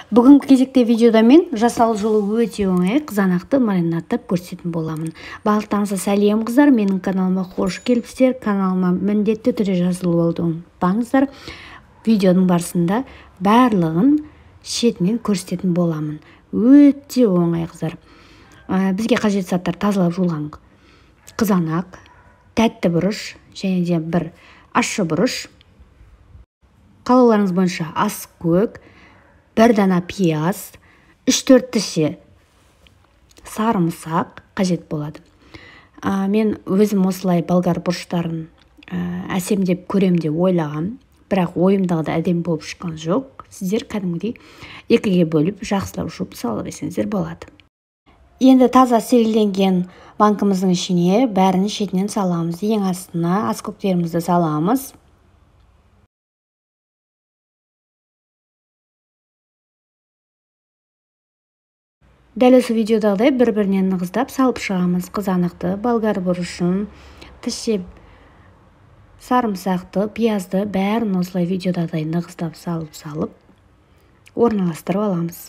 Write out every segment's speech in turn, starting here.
Бүгінгі кезекте видеода мен жасал жолы өте оңай қызанақты маринадтап көрсететін боламын. Барлықтарыңызға сәлем қыздар, менің каналыма қош келіпсіздер. Каналыма міндетті түрде жазылып алуды ұмытпаңыздар. Видеоның барысында барлығын шетінен көрсететін боламын. Өте оңай қыздар. Бізге қажет заттар тазалап жуылған қызанақ, тәтті бұрыш және де бір ащы бұрыш. Қалауларыңыз бойынша ас көк, бір дана пияз, 3-4 тіше сарымсақ қажет болады. Мен өзім осылай болгар бұрыштарын әсемдеп көрем деп ойлағам, бірақ ойымдағыдай әдемі болып шыққан жоқ. Сіздер кәдімгідей екіге бөліп жақсылап жуып сала берсеңіздер болады. Енді таза стерилденген банкымыздың ішіне бәрін шетінен саламыз. Ең астына ас көктерімізді саламыз. Дәл осы видеодағыдай бір-бірінен нығыздап салып шығамыз. Қызанақты, болгар бұрышын, тіше сарымсақты, пиязды бәрін осылай видеодағыдай нығыздап салып орналастырып аламыз.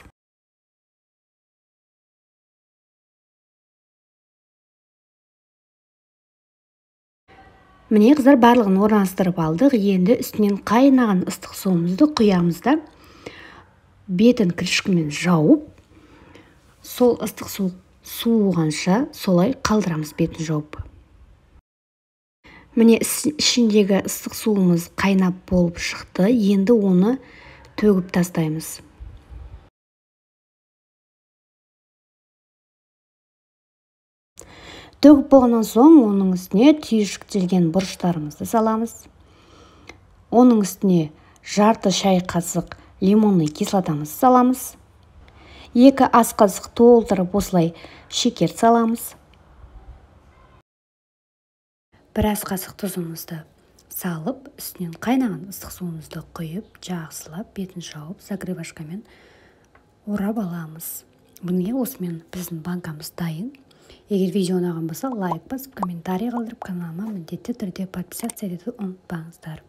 Міне қыздар, барлығын орналастырып алдық. Енді үстінен қайнаған ыстық суымызды құямыз да бетін крышкамен жауып, сол ыстық су суығанша солай қалдырамыз бетін жауып. Міне ішіндегі ыстық суымыз қайнап болып шықты. Енді оны төгіп тастаймыз. Төгіп болғаннан соң оның үстіне түйіршіктелген бұрыштарымызды саламыз. Оның үстіне жарты шай қасық лимонный кислотамызды саламыз. 2 ас қасық толтырып осылай шекер саламыз. 1 ас қасық тұзымызды салып, үстінен қайнаған ыстық суымызды құйып, жақсылап бетін жауып, загребашкамен орап аламыз. Міне осымен біздің банкамыз дайын. Егер видео ұнаған болса, лайк басып, комментарий қалдырып, каналыма міндетті түрде подписаться етуді ұмытпаңыздар.